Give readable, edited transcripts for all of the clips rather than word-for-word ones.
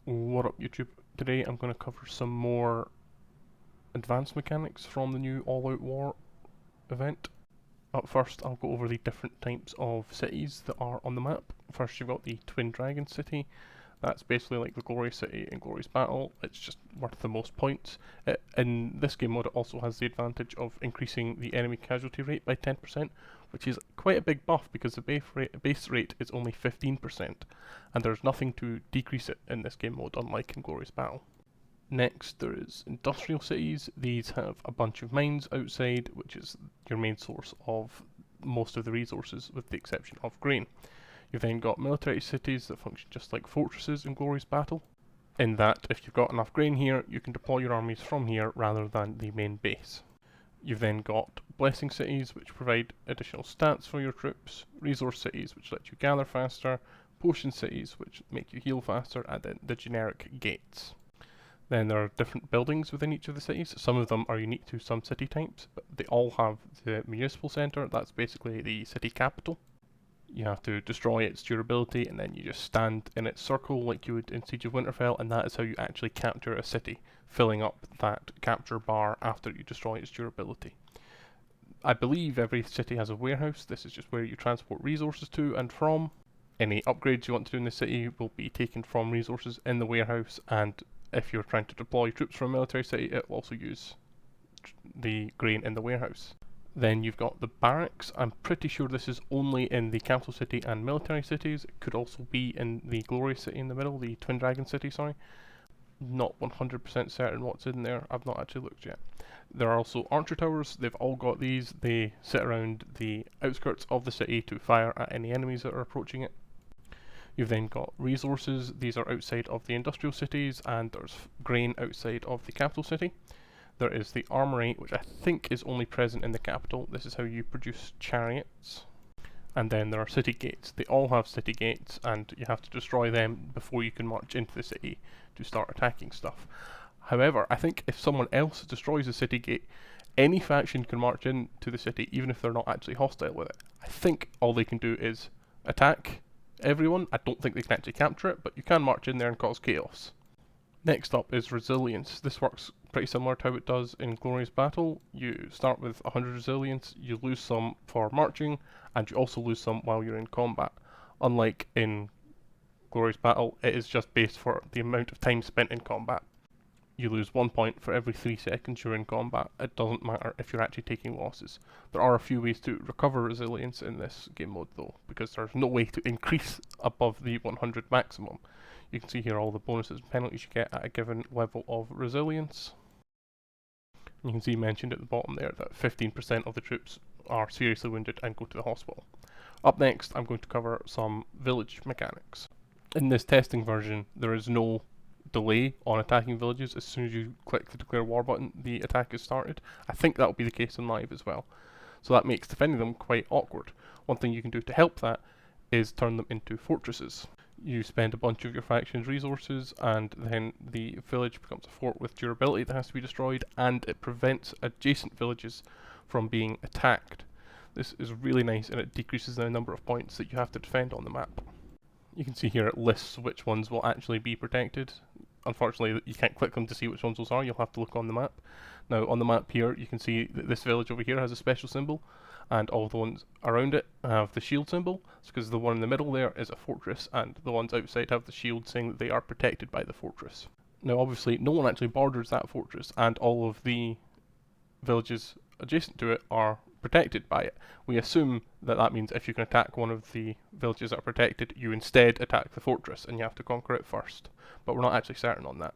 What up YouTube? Today I'm going to cover some more advanced mechanics from the new All Out War event. Up first I'll go over the different types of cities that are on the map. First you've got the Twin Dragon City. That's basically like the Glorious City in Glorious Battle, it's just worth the most points. In this game mode it also has the advantage of increasing the enemy casualty rate by 10%, which is quite a big buff because the base rate is only 15%, and there's nothing to decrease it in this game mode, unlike in Glorious Battle. Next there is industrial cities. These have a bunch of mines outside, which is your main source of most of the resources with the exception of grain. You've then got military cities that function just like fortresses in Glorious Battle, in that if you've got enough grain here, you can deploy your armies from here rather than the main base. You've then got blessing cities, which provide additional stats for your troops, resource cities, which let you gather faster, potion cities, which make you heal faster, and then the generic gates. Then there are different buildings within each of the cities. Some of them are unique to some city types, but they all have the municipal centre. That's basically the city capital. You have to destroy its durability, and then you just stand in its circle like you would in Siege of Winterfell, and that is how you actually capture a city, filling up that capture bar after you destroy its durability. I believe every city has a warehouse. This is just where you transport resources to and from. Any upgrades you want to do in the city will be taken from resources in the warehouse, and if you're trying to deploy troops from a military city, it will also use the grain in the warehouse. Then you've got the barracks. I'm pretty sure this is only in the capital city and military cities. It could also be in the Glorious City in the middle, the Twin Dragon City, sorry. Not 100% certain what's in there, I've not actually looked yet. There are also Archery Towers. They've all got these. They sit around the outskirts of the city to fire at any enemies that are approaching it. You've then got resources. These are outside of the industrial cities, and there's grain outside of the capital city. There is the armory, which I think is only present in the capital. This is how you produce chariots. And then there are city gates. They all have city gates, and you have to destroy them before you can march into the city to start attacking stuff. However, I think if someone else destroys a city gate, any faction can march into the city even if they're not actually hostile with it. I think all they can do is attack everyone. I don't think they can actually capture it, but you can march in there and cause chaos. Next up is resilience. This works pretty similar to how it does in Glorious Battle. You start with 100 resilience, you lose some for marching, and you also lose some while you're in combat. Unlike in Glorious Battle, it is just based for the amount of time spent in combat. You lose 1 point for every 3 seconds you're in combat. It doesn't matter if you're actually taking losses. There are a few ways to recover resilience in this game mode though, because there's no way to increase above the 100 maximum. You can see here all the bonuses and penalties you get at a given level of resilience. You can see mentioned at the bottom there that 15% of the troops are seriously wounded and go to the hospital. Up next I'm going to cover some village mechanics. In this testing version there is no delay on attacking villages. As soon as you click the declare war button, the attack is started. I think that will be the case in live as well. So that makes defending them quite awkward. One thing you can do to help that is turn them into fortresses. You spend a bunch of your faction's resources, and then the village becomes a fort with durability that has to be destroyed, and it prevents adjacent villages from being attacked. This is really nice, and it decreases the number of points that you have to defend on the map. You can see here it lists which ones will actually be protected. Unfortunately, you can't click them to see which ones those are, you'll have to look on the map. Now, on the map here, you can see that this village over here has a special symbol, and all the ones around it have the shield symbol. It's because the one in the middle there is a fortress, and the ones outside have the shield saying that they are protected by the fortress. Now, obviously, no one actually borders that fortress, and all of the villages adjacent to it are protected by it. We assume that that means if you can attack one of the villages that are protected, you instead attack the fortress and you have to conquer it first. But we're not actually certain on that.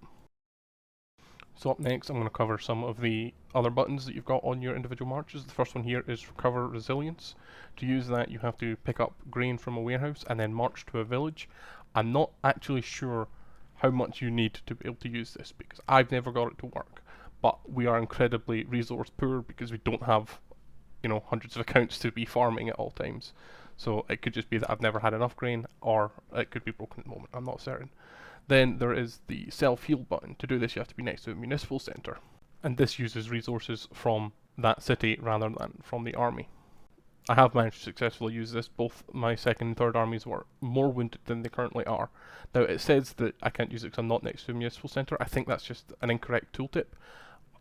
So up next I'm going to cover some of the other buttons that you've got on your individual marches. The first one here is recover resilience. To use that you have to pick up grain from a warehouse and then march to a village. I'm not actually sure how much you need to be able to use this because I've never got it to work. But we are incredibly resource poor because we don't have hundreds of accounts to be farming at all times. So it could just be that I've never had enough grain, or it could be broken at the moment, I'm not certain. Then there is the self-heal button. To do this you have to be next to a municipal centre, and this uses resources from that city rather than from the army. I have managed to successfully use this. Both my second and third armies were more wounded than they currently are. Now it says that I can't use it because I'm not next to a municipal centre. I think that's just an incorrect tooltip.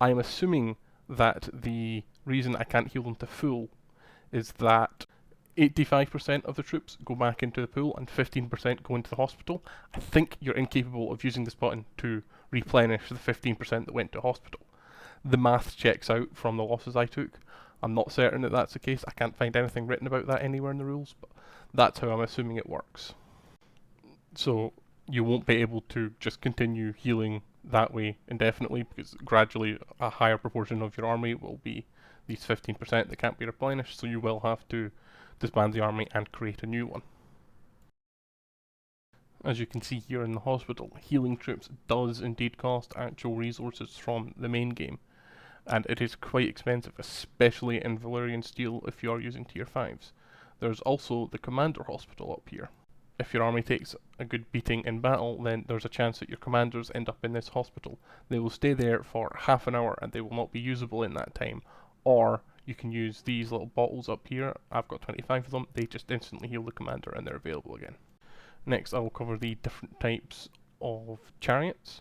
I am assuming that the reason I can't heal them to full is that 85% of the troops go back into the pool and 15% go into the hospital. I think you're incapable of using this button to replenish the 15% that went to hospital. The math checks out from the losses I took. I'm not certain that that's the case. I can't find anything written about that anywhere in the rules, but that's how I'm assuming it works. So you won't be able to just continue healing that way indefinitely, because gradually a higher proportion of your army will be these 15% that can't be replenished, so you will have to disband the army and create a new one. As you can see here in the hospital, healing troops does indeed cost actual resources from the main game, and it is quite expensive, especially in Valyrian steel if you are using tier 5s. There's also the commander hospital up here. If your army takes a good beating in battle, then there's a chance that your commanders end up in this hospital. They will stay there for half an hour and they will not be usable in that time. Or you can use these little bottles up here. I've got 25 of them. They just instantly heal the commander and they're available again. Next I will cover the different types of chariots.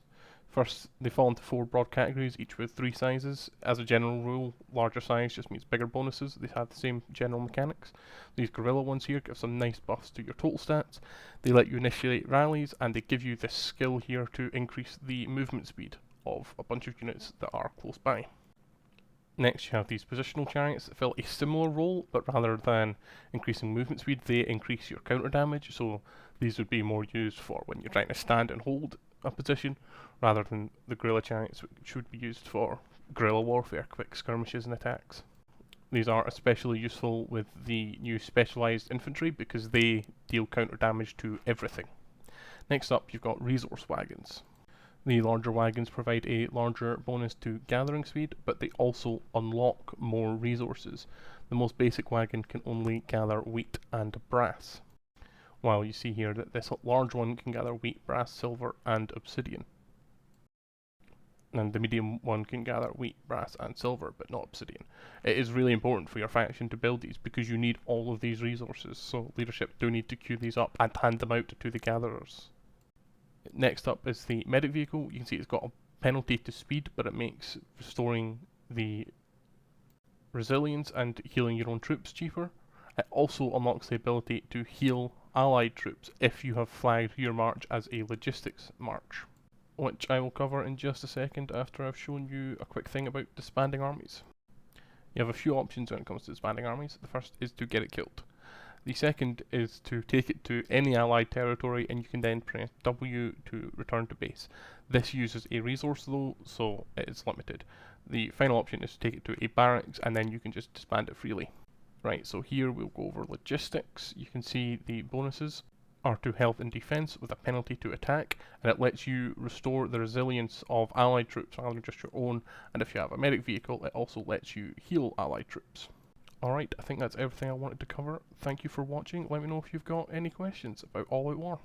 First, they fall into 4 broad categories, each with 3 sizes. As a general rule, larger size just means bigger bonuses. They have the same general mechanics. These gorilla ones here give some nice buffs to your total stats. They let you initiate rallies, and they give you this skill here to increase the movement speed of a bunch of units that are close by. Next you have these positional chariots that fill a similar role, but rather than increasing movement speed, they increase your counter damage. So these would be more used for when you're trying to stand and hold a position, rather than the guerrilla chariots, which would be used for guerrilla warfare, quick skirmishes and attacks. These are especially useful with the new specialised infantry because they deal counter damage to everything. Next up you've got resource wagons. The larger wagons provide a larger bonus to gathering speed, but they also unlock more resources. The most basic wagon can only gather wheat and brass, while you see here that this large one can gather wheat, brass, silver and obsidian. And the medium one can gather wheat, brass and silver, but not obsidian. It is really important for your faction to build these because you need all of these resources, so leadership do need to queue these up and hand them out to the gatherers. Next up is the medic vehicle. You can see it's got a penalty to speed, but it makes restoring the resilience and healing your own troops cheaper. It also unlocks the ability to heal allied troops if you have flagged your march as a logistics march, which I will cover in just a second after I've shown you a quick thing about disbanding armies. You have a few options when it comes to disbanding armies. The first is to get it killed. The second is to take it to any allied territory, and you can then press W to return to base. This uses a resource though, so it is limited. The final option is to take it to a barracks, and then you can just disband it freely. Right, so here we'll go over logistics. You can see the bonuses are to health and defense with a penalty to attack, and it lets you restore the resilience of allied troops rather than just your own, and if you have a medic vehicle it also lets you heal allied troops. Alright, I think that's everything I wanted to cover. Thank you for watching. Let me know if you've got any questions about All Out War.